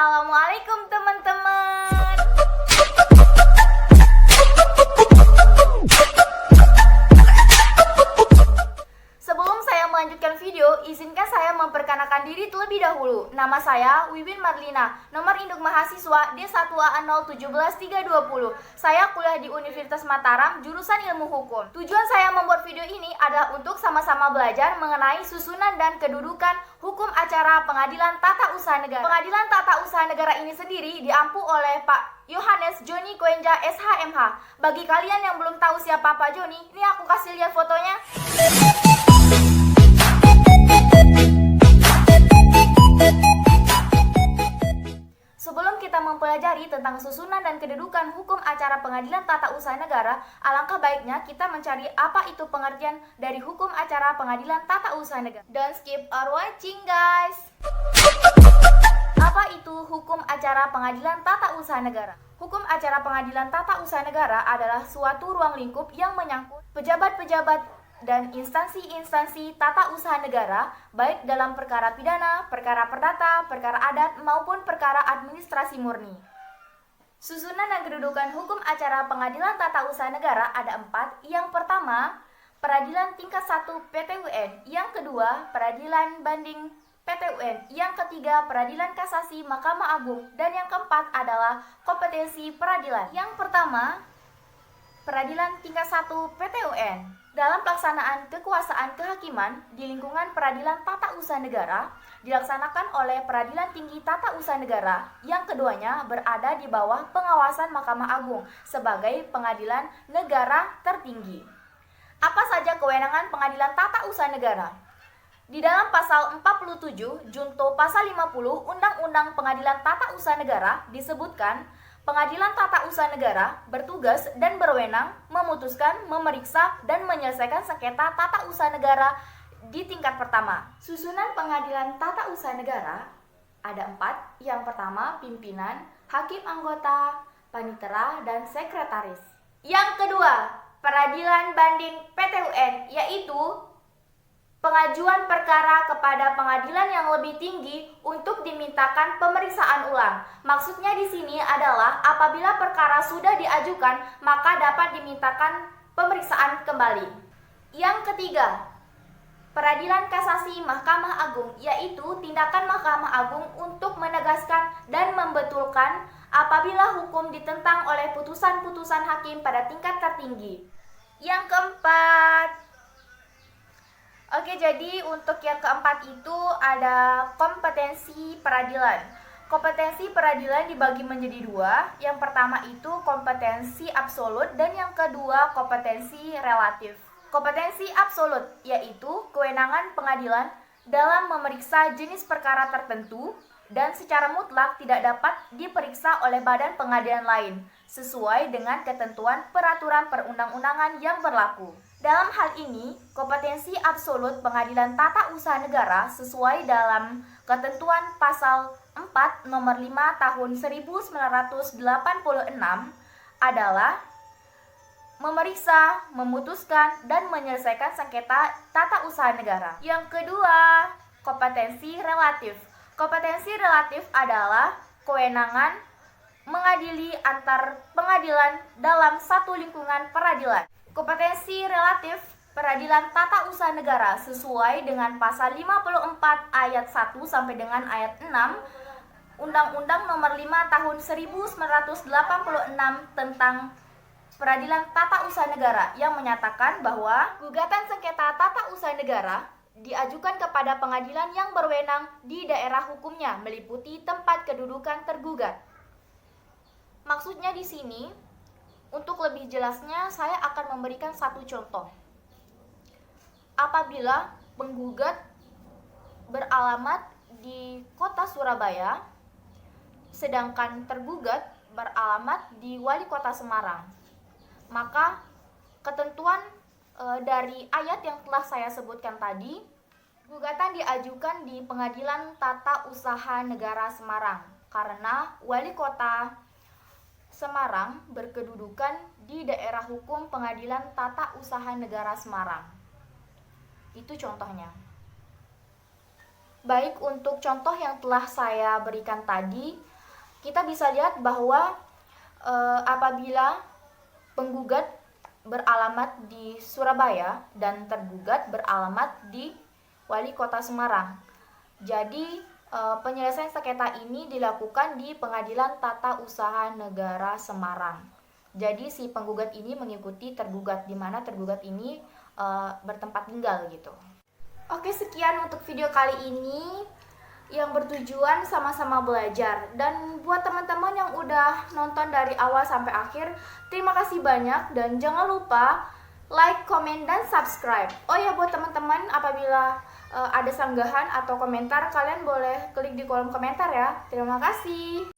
Assalamualaikum teman-teman. Sebelum saya melanjutkan video, izinkan saya memperkenalkan diri terlebih dahulu. Nama saya Wiwin Marlina, nomor induk mahasiswa D1A017320. Saya kuliah di Universitas Mataram, jurusan Ilmu Hukum. Tujuan saya membuat video ini adalah untuk sama-sama belajar mengenai susunan dan kedudukan hukum acara Pengadilan Tata Usaha Negara. Pengadilan Tata Usaha Negara ini sendiri diampu oleh Pak Yohanes Joni Koenja SHMH. Bagi kalian yang belum tahu siapa Pak Joni, ini aku kasih lihat fotonya. Sebelum kita mempelajari tentang susunan dan kedudukan hukum acara Pengadilan Tata Usaha Negara, alangkah baiknya kita mencari apa itu pengertian dari hukum acara Pengadilan Tata Usaha Negara. Don't skip or watching, guys. Apa itu hukum acara Pengadilan Tata Usaha Negara? Hukum acara Pengadilan Tata Usaha Negara adalah suatu ruang lingkup yang menyangkut pejabat-pejabat dan instansi-instansi tata usaha negara, baik dalam perkara pidana, perkara perdata, perkara adat, maupun perkara administrasi murni. Susunan dan kedudukan hukum acara Pengadilan Tata Usaha Negara ada 4. Yang pertama, Peradilan Tingkat 1 PT-UN. Yang kedua, Peradilan Banding PT-UN. Yang ketiga, Peradilan Kasasi Mahkamah Agung. Dan yang keempat adalah kompetensi peradilan. Yang pertama, Peradilan Tingkat 1 PT-UN. Dalam pelaksanaan kekuasaan kehakiman di lingkungan Peradilan Tata Usaha Negara dilaksanakan oleh Peradilan Tinggi Tata Usaha Negara, yang keduanya berada di bawah pengawasan Mahkamah Agung sebagai pengadilan negara tertinggi. Apa saja kewenangan Pengadilan Tata Usaha Negara? Di dalam pasal 47 junto pasal 50 Undang-Undang Pengadilan Tata Usaha Negara disebutkan Pengadilan Tata Usaha Negara bertugas dan berwenang memutuskan, memeriksa, dan menyelesaikan sengketa tata usaha negara di tingkat pertama. Susunan Pengadilan Tata Usaha Negara ada 4. Yang pertama, pimpinan, hakim anggota, panitera, dan sekretaris. Yang kedua, Peradilan Banding PT-UN, yaitu pengajuan perkara kepada pengadilan yang lebih tinggi untuk dimintakan pemeriksaan ulang. Maksudnya di sini adalah apabila perkara sudah diajukan, maka dapat dimintakan pemeriksaan kembali. Yang ketiga, Peradilan Kasasi Mahkamah Agung, yaitu tindakan Mahkamah Agung untuk menegaskan dan membetulkan apabila hukum ditentang oleh putusan-putusan hakim pada tingkat tertinggi. Yang keempat, jadi untuk yang keempat itu ada kompetensi peradilan. Kompetensi peradilan dibagi menjadi 2. Yang pertama itu kompetensi absolut dan yang kedua kompetensi relatif. Kompetensi absolut yaitu kewenangan pengadilan dalam memeriksa jenis perkara tertentu dan secara mutlak tidak dapat diperiksa oleh badan pengadilan lain sesuai dengan ketentuan peraturan perundang-undangan yang berlaku. Dalam hal ini, kompetensi absolut Pengadilan Tata Usaha Negara sesuai dalam ketentuan pasal 4 nomor 5 tahun 1986 adalah memeriksa, memutuskan, dan menyelesaikan sengketa tata usaha negara. Yang kedua, kompetensi relatif. Kompetensi relatif adalah kewenangan mengadili antar pengadilan dalam satu lingkungan peradilan. Kompetensi relatif Peradilan Tata Usaha Negara sesuai dengan pasal 54 ayat 1 sampai dengan ayat 6 Undang-Undang Nomor 5 Tahun 1986 tentang Peradilan Tata Usaha Negara yang menyatakan bahwa gugatan sengketa tata usaha negara diajukan kepada pengadilan yang berwenang di daerah hukumnya meliputi tempat kedudukan tergugat. Maksudnya di sini, untuk lebih jelasnya saya akan memberikan satu contoh. Apabila penggugat beralamat di kota Surabaya, sedangkan tergugat beralamat di Wali Kota Semarang, maka ketentuan dari ayat yang telah saya sebutkan tadi, gugatan diajukan di Pengadilan Tata Usaha Negara Semarang karena Wali Kota Semarang berkedudukan di daerah hukum Pengadilan Tata Usaha Negara Semarang. Itu contohnya. Baik, untuk contoh yang telah saya berikan tadi, kita bisa lihat bahwa apabila penggugat beralamat di Surabaya dan tergugat beralamat di Wali Kota Semarang. Jadi penyelesaian sengketa ini dilakukan di Pengadilan Tata Usaha Negara Semarang. Jadi si penggugat ini mengikuti tergugat, di mana tergugat ini bertempat tinggal gitu. Oke, sekian untuk video kali ini yang bertujuan sama-sama belajar. Dan buat teman-teman yang udah nonton dari awal sampai akhir, terima kasih banyak dan jangan lupa like, komen, dan subscribe. Oh ya, buat teman-teman, apabila ada sanggahan atau komentar, kalian boleh klik di kolom komentar ya. Terima kasih.